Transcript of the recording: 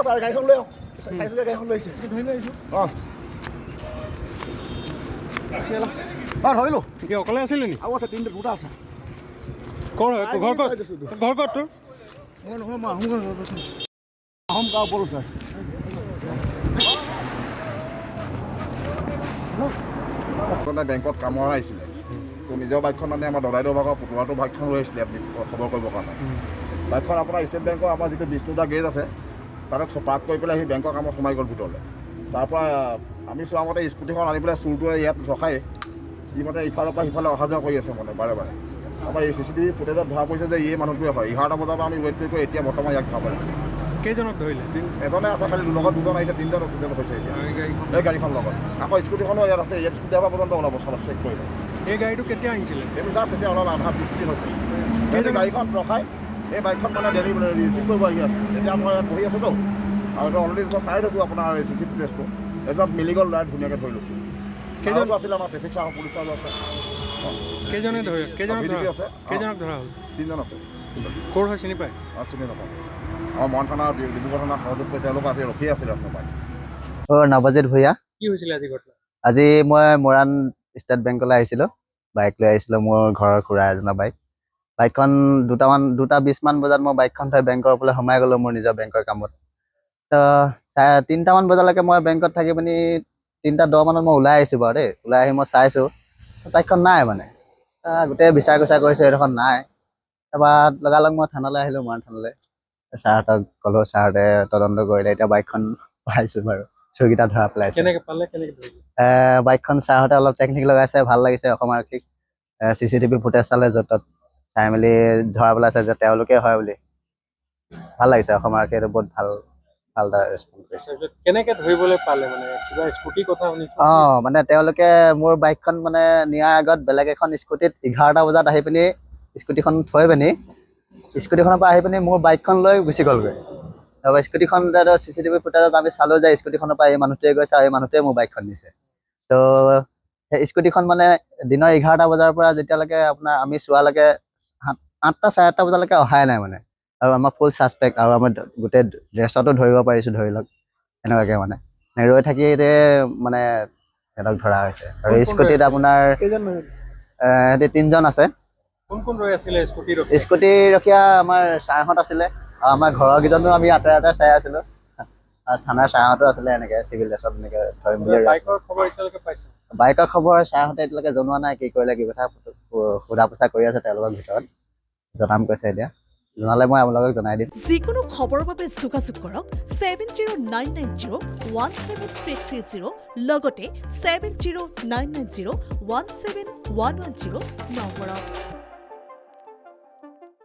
sir গাড়ীখন লৈ আহক চাৰিচকীয়া গাড়ীখন লৈ আহিছে ধৰি লৈ আহিছোঁ ধৰিলোঁ কি অকলে আছিলে নি আৰু আছে তিনিটা দুটা আছে ক'ৰ হয় ঘৰ ক'ত ঘৰ ক'ত তোৰ মই নহয় মই আহোম গাঁও বলো ছাৰ বেংকত কামৰ আহিছিলে তো নিজৰ বাইকখন মানে আমাৰ দদাইদেউ ভাগৰ পুতলাটোৰ বাইকখন লৈ আহিছিলে আপুনি খবৰ কৰিবৰ কাৰণে বাইকখন আপোনাৰ ষ্টেট বেংকৰ আমাৰ যিটো বিষ্ণুদা গেৰেজ আছে তাতে পাৰ্ক কৰি পেলাই সেই বেংকৰ কামত সোমাই গ'ল ভিতৰলৈ তাৰপৰা আমি চোৱা মতে স্কুটিখন আনি পেলাই চুৰটোৱে ইয়াত ৰখাই ই মতে ইফালৰ পৰা সিফালে অহা যোৱা কৰি আছে মানে বাৰে বাৰে তাৰপৰা এই CCTV ফুটেজত ধৰা পৰিছে যে এই মানুহটোৱে হয় 11টা বজাৰ পৰা আমি ৱেইট কৰি এতিয়া বৰ্তমান ইয়াক ধৰা পেলাইছে কেইজনক ধৰিলে এজনে আছে খালি লগত দুজন আহিছে তিনিজন টোটেল হৈছে এতিয়া এই গাড়ীখন লগত আকৌ স্কুটিখনো ইয়াত আছে ইয়াত স্কুটি পৰা পৰ্যন্ত ওলাব চব চেক কৰিলে এই গাড়ীটো কেতিয়া আহিছিলে এইটো জাষ্ট এতিয়া অলপ আধা 20 মিনিট হৈছে এই গাড়ীখন ৰখাই এই বাইকখন মানে ৰিচিভ কৰিব আহি আছে এতিয়া মই ইয়াত বহি আছোঁতো আৰু এইটো অলৰেডি মই চাই থৈছোঁ আপোনাৰ CC ফুটেজটো এজন মিলি গ'ল লাইট ধুনীয়াকৈ ধৰি লৈছোঁ কেইজন আছিলে আমাৰ ট্ৰেফিক চাৰ পুলিচ চাৰ্জ আছে কেইজনে ধৰে কেইজনক ধৰা হ'ল তিনিজন আছে ক'ৰ হয় চিনি পায় চিনি নাপাওঁ আমাৰ মৰাণ থানা ডিব্ৰুগড় থানা সহযোগ কৰি তেওঁলোক আজি ৰখি আছিলে সময় নৱজিত ভূঞা কি হৈছিলে আজি ঘটনা আজি মই মৰাণ ষ্টেট বেংকলৈ আহিছিলোঁ বাইক লৈ আহিছিলোঁ মোৰ ঘৰৰ খুৰা এজনৰ বাইকখন 2:20 মান বজাত মই বাইকখন থৈ বেংকৰ ফালে সোমাই গ'লোঁ মোৰ নিজৰ বেংকৰ কামত তো 3টামান বজালৈকে মই বেংকত থাকি পিনি 3:10 মানত মই ওলাই আহিছোঁ বাৰু দেই ওলাই আহি মই চাইছোঁ বাইকখন নাই মানে গোটেই বিচাৰ কুচাৰ কৰিছোঁ এইডোখৰত নাই তাৰপৰা লগালগ মই থানালৈ আহিলোঁ মৰাণ থানালৈ ছাৰহঁতক ক'লোঁ ছাৰহঁতে তদন্ত কৰিলে এতিয়া বাইকখন পাইছোঁ বাৰু চোৰকেইটা ধৰা পেলাইছে কেনেকৈ পালে কেনেকৈ ধৰিলে বাইকখন ছাৰহঁতে অলপ টেকনিক লগাইছে ভাল লাগিছে অসম আৰক্ষীক CCTV ফুটেজ চালে য'ত ত'ত চাই মেলি ধৰা পেলাইছে যে তেওঁলোকে হয় বুলি ভাল লাগিছে অসম আৰক্ষীয়ে এইটো বহুত ভাল এটা ৰেছপঞ্চ কৰিছে কেনেকৈ ধৰিবলৈ পালে মানে কিবা স্কুটি কথা শুনিছোঁ মানে তেওঁলোকে মোৰ বাইকখন মানে নিয়াৰ আগত বেলেগ এখন স্কুটিত 11টা বজাত আহি পিনি স্কুটিখন থৈ পিনি স্কুটিখনৰ পৰা আহি পিনি মোৰ বাইকখন লৈ গুচি গ'লগৈ তাৰপৰা স্কুটিখন CCTV ফুটেজত আমি চালোঁ যে স্কুটিখনৰ পৰা এই মানুহটোৱে গৈছে আৰু এই মানুহটোৱে মোৰ বাইকখন নিছে তো সেই স্কুটিখন মানে দিনৰ 11টা বজাৰ পৰা যেতিয়ালৈকে আপোনাৰ আমি চোৱালৈকে 8টা 8:30 বজালৈকে অহাই নাই মানে আৰু আমাৰ ফুল ছাছপেক্ট আৰু আমাৰ গোটেই ড্ৰেছতো ধৰিব পাৰিছোঁ ধৰি লওক এনেকুৱাকৈ মানে ৰৈ থাকি মানে সিহঁতক ধৰা হৈছে আৰু স্কুটিত আপোনাৰ সিহঁতি 3জন আছে কোন কোন ৰৈ আছিলে স্কুটি ৰখীয়া আমাৰ ছাৰহঁত আছিলে আৰু আমাৰ ঘৰৰ কেইজনো আমি আঁতৰে চাই আছিলোঁ আৰু থানাৰ ছাৰহঁতো আছিলে এনেকৈ চিভিল ড্ৰেছত এনেকৈ ধৰিম বুলি বাইকৰ খবৰ এতিয়ালৈকে পাইছে বাইকৰ খবৰ ছাৰহঁতে এতিয়ালৈকে জনোৱা নাই কি কৰিলে কি কথা সোধা পোছা কৰি আছে তেওঁলোকৰ ভিতৰত জনাম কৈছে এতিয়া জনালে মই আপোনালোকক জনাই দিম যিকোনো খবৰৰ বাবে যোগাযোগ কৰক 7099017330 লগতে 7099017110 নম্বৰত